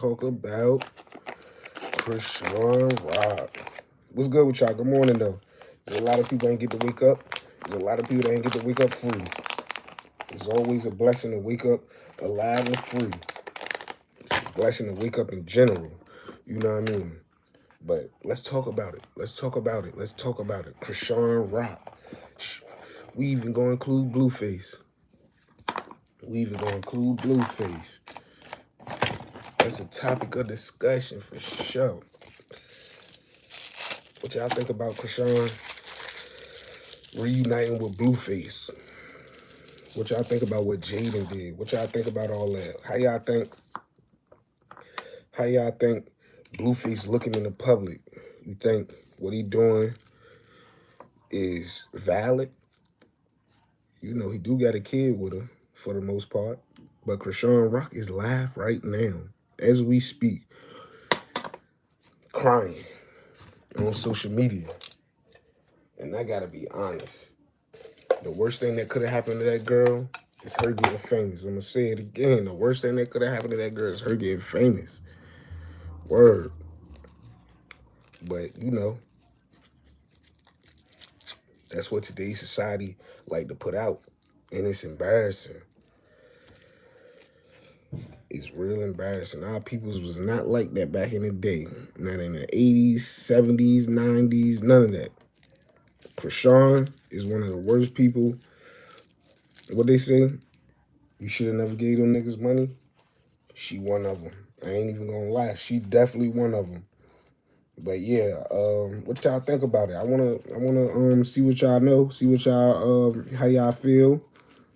Talk about Chrisean Rock. What's good with y'all? Good morning though. There's a lot of people that ain't get to wake up. There's a lot of people that ain't get to wake up free. It's always a blessing to wake up alive and free. It's a blessing to wake up in general. You know what I mean? But let's talk about it. Let's talk about it. Let's talk about it. Chrisean Rock. We even gonna include Blueface. We even gonna include Blueface. That's a topic of discussion for sure. What y'all think about Chrisean reuniting with Blueface? What y'all think about what Jaden did? What y'all think about all that? How y'all think Blueface looking in the public? You think what he doing is valid? You know, he do got a kid with her for the most part. But Chrisean Rock is live right now, as we speak, crying on social media. And I gotta be honest. The worst thing that could have happened to that girl is her getting famous. I'm gonna say it again. The worst thing that could have happened to that girl is her getting famous. Word. But you know, that's what today's society like to put out. And it's embarrassing. It's real embarrassing. Our peoples was not like that back in the day. Not in the 80s, 70s, 90s, none of that. Chrisean is one of the worst people. What they say? You should have never gave them niggas money. She one of them. I ain't even gonna lie. She definitely one of them. But yeah, what y'all think about it? I wanna see what y'all know, see what y'all how y'all feel.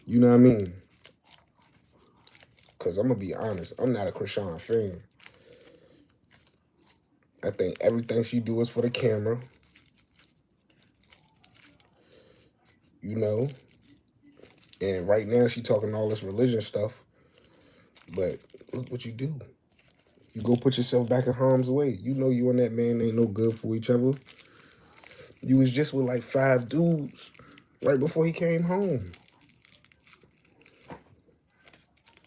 You know what I mean? Cause I'm gonna be honest, I'm not a Chrisean fan. I think everything she do is for the camera. You know, and right now she talking all this religion stuff. But look what you do. You go put yourself back in harm's way. You know you and that man ain't no good for each other. You was just with like 5 dudes right before he came home.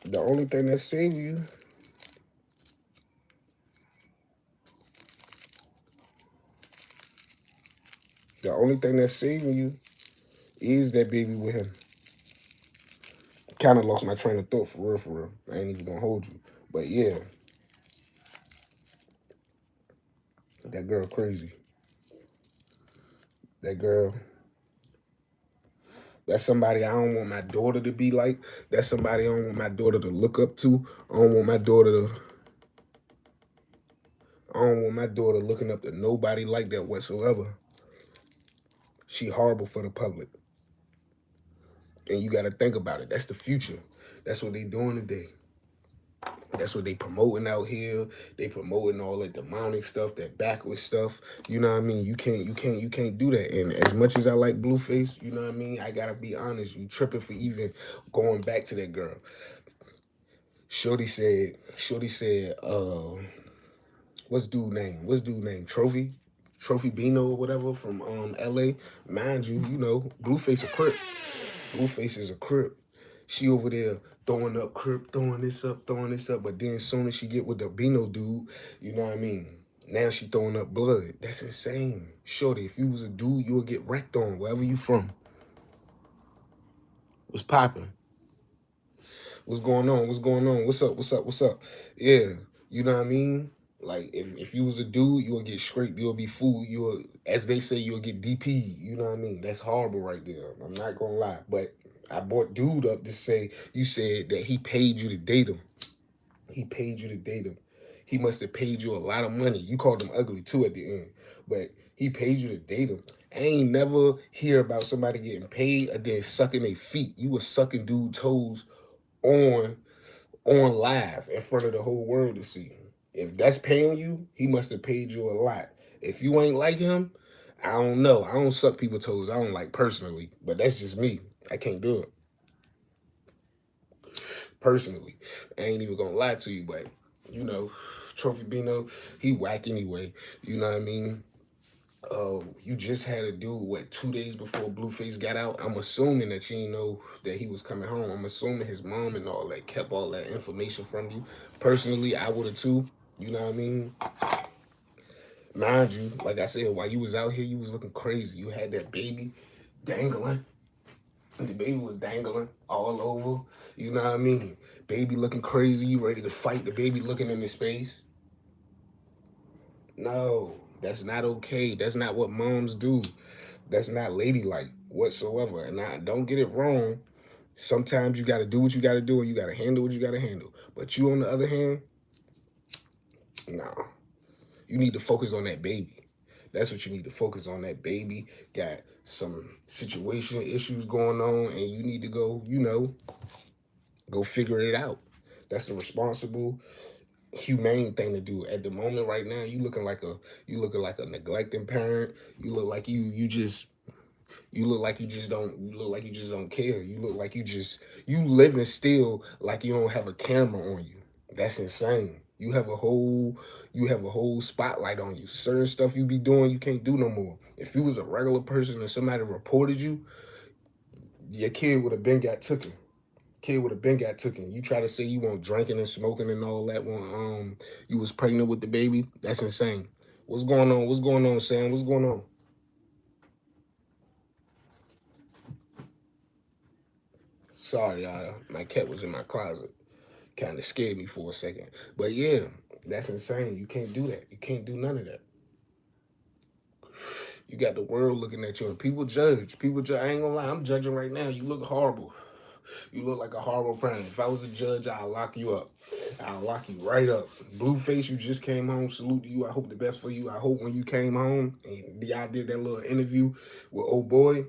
The only thing that saved you, the only thing that's saving you is that baby with him. Kind of lost my train of thought for real, for real. I ain't even gonna hold you. But yeah, that girl crazy. That girl, that's somebody I don't want my daughter to be like. That's somebody I don't want my daughter to look up to. I don't want my daughter looking up to nobody like that whatsoever. She horrible for the public. And you gotta think about it. That's the future. That's what they doing today. That's what they promoting out here. They promoting all that demonic stuff, that backward stuff. You know what I mean? You can't do that. And as much as I like Blueface, you know what I mean? I gotta be honest. You tripping for even going back to that girl. Shorty said, what's dude name? Trophy? Trophy Bino or whatever from LA. Mind you, you know, Blueface a crip. Blueface is a crip. She over there throwing up crip, throwing this up, throwing this up. But then as soon as she get with the Bino dude, you know what I mean? Now she throwing up blood. That's insane. Shorty, if you was a dude, you would get wrecked on wherever you from. What's popping? What's going on? What's going on? What's up? What's up? What's up? Yeah, you know what I mean? Like if you was a dude, you would get scraped. You'll be fooled. You'll, as they say, you'll get DP. You know what I mean? That's horrible right there. I'm not gonna lie. But I brought dude up to say you said that he paid you to date him. He paid you to date him. He must have paid you a lot of money. You called him ugly too at the end, but he paid you to date him. I ain't never hear about somebody getting paid and then sucking their feet. You was sucking dude toes on live in front of the whole world to see. If that's paying you, he must have paid you a lot. If you ain't like him, I don't know. I don't suck people toes. I don't like personally, but that's just me. I can't do it personally. I ain't even gonna lie to you, but you know, Trophy Bino, he whack anyway. You know what I mean? You just had a dude, what, 2 days before Blueface got out? I'm assuming that you didn't know that he was coming home. I'm assuming his mom and all that kept all that information from you. Personally, I would have too. You know what I mean? Mind you, like I said, while you was out here, you was looking crazy. You had that baby dangling. The baby was dangling all over. You know what I mean? Baby looking crazy. You ready to fight the baby looking into space? No, that's not okay. That's not what moms do. That's not ladylike whatsoever. And I don't get it wrong. Sometimes you got to do what you got to do and you got to handle what you got to handle. But you, on the other hand, nah. You need to focus on that baby. That's what you need to focus on. That baby got some situation issues going on, and you need to go, go figure it out. That's the responsible, humane thing to do. At the moment right now, you looking like a neglecting parent. You look like you look like you just don't care. You look like you living still like you don't have a camera on you. That's insane. You have a whole spotlight on you. Certain stuff you be doing you can't do no more. If you was a regular person and somebody reported you, your kid would have been got taken. Kid would have been got taken. You try to say you want drinking and smoking and all that when you was pregnant with the baby. That's insane. What's going on? What's going on, Sam? What's going on? Sorry, y'all. My cat was in my closet. Kind of scared me for a second. But yeah, that's insane. You can't do that. You can't do none of that. You got the world looking at you and people judge. People judge. I ain't gonna lie, I'm judging right now. You look horrible. You look like a horrible parent. If I was a judge, I'll lock you up. I'll lock you right up. Blueface, you just came home. Salute to you. I hope the best for you. I hope when you came home and y'all did that little interview with old boy,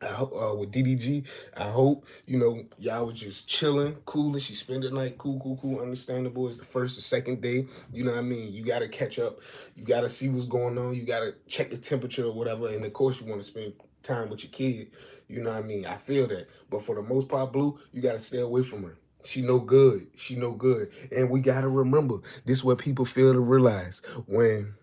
I hope, with DDG, I hope, y'all was just chilling, cooling. She spent the night, cool, understandable. It's the first or second day. You know what I mean? You got to catch up. You got to see what's going on. You got to check the temperature or whatever. And of course, you want to spend time with your kid. You know what I mean? I feel that. But for the most part, Blue, you got to stay away from her. She no good. She no good. And we got to remember, this is what people fail to realize. When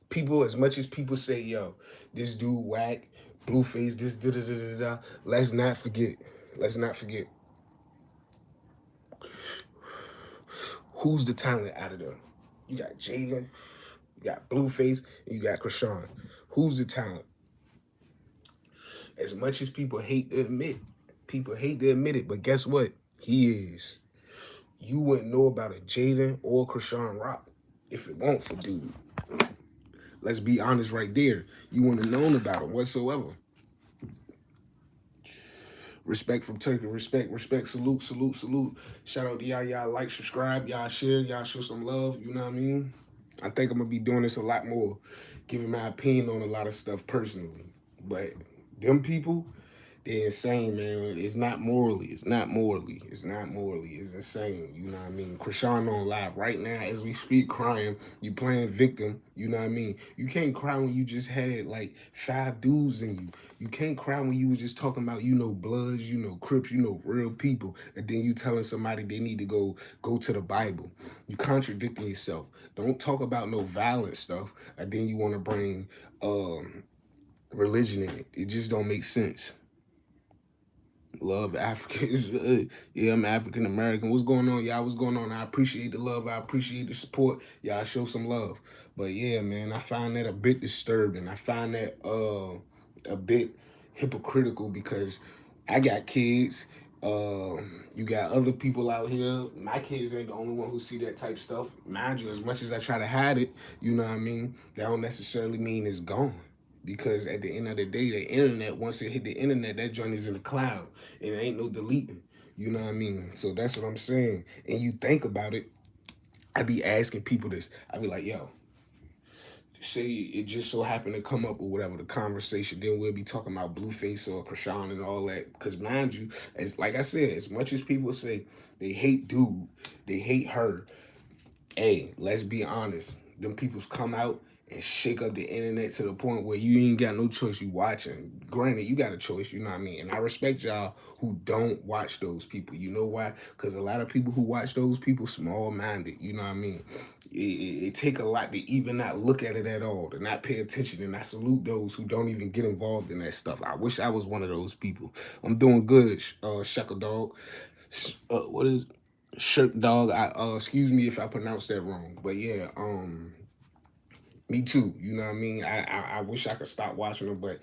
people, as much as people say, yo, this dude whack, Blueface, this da da da da da, let's not forget who's the talent out of them. You got Jaden, you got Blueface, and you got Chrisean. Who's the talent? As much as people hate to admit it, but guess what? He is. You wouldn't know about a Jaden or Chrisean Rock if it weren't for dude. Let's be honest right there. You wouldn't have known about him whatsoever. Respect from Turkey. Respect. Salute. Shout out to y'all. Y'all like, subscribe, y'all share, y'all show some love. You know what I mean? I think I'm going to be doing this a lot more, giving my opinion on a lot of stuff personally. But them people, they're insane, man. It's not morally. It's insane. You know what I mean? Chrisean on live right now as we speak, crying. You playing victim. You know what I mean? You can't cry when you just had like 5 dudes in you. You can't cry when you was just talking about, Bloods, Crips, real people. And then you telling somebody they need to go to the Bible. You contradicting yourself. Don't talk about no violent stuff. And then you want to bring religion in it. It just don't make sense. Love Africans. Yeah, I'm African American. What's going on, y'all? What's going on? I appreciate the love. I appreciate the support. Y'all show some love. But yeah, man, I find that a bit disturbing. I find that a bit hypocritical because I got kids. You got other people out here. My kids ain't the only one who see that type stuff. Mind you, as much as I try to hide it, you know what I mean? That don't necessarily mean it's gone. Because at the end of the day, the internet, once it hit the internet, that joint is in the cloud. And it ain't no deleting. You know what I mean? So that's what I'm saying. And you think about it, I be asking people this. I be like, yo, say it just so happened to come up or whatever, the conversation, then we'll be talking about Blueface or Chrisean and all that. Because mind you, as like I said, as much as people say they hate dude, they hate her, hey, let's be honest. Them people's come out and shake up the internet to the point where you ain't got no choice. You watching. Granted, you got a choice, you know what I mean? And I respect y'all who don't watch those people. You know why? Because a lot of people who watch those people small-minded, you know what I mean? It take a lot to even not look at it at all, to not pay attention. And I salute those who don't even get involved in that stuff. I wish I was one of those people. I'm doing good, Shaka Dog. What is Shirk Dog? Excuse me if I pronounced that wrong. But yeah, me too. You know what I mean? I wish I could stop watching them, but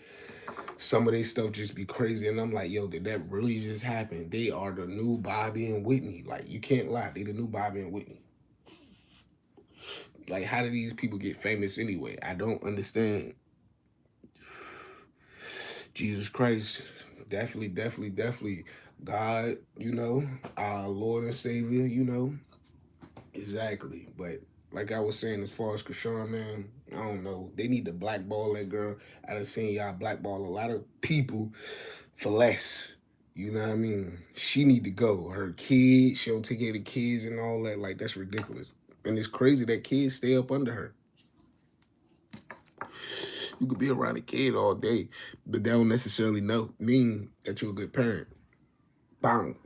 some of their stuff just be crazy. And I'm like, yo, did that really just happen? They are the new Bobby and Whitney. Like, you can't lie. They the new Bobby and Whitney. Like, how do these people get famous anyway? I don't understand. Jesus Christ. Definitely, definitely, definitely. God, you know, our Lord and Savior, you know. Exactly. But like I was saying, as far as Chrisean, man, I don't know. They need to blackball that girl. I done seen y'all blackball a lot of people for less. You know what I mean? She need to go. Her kids, she don't take care of the kids and all that. Like, that's ridiculous. And it's crazy that kids stay up under her. You could be around a kid all day, but that don't necessarily mean that you're a good parent. Bang.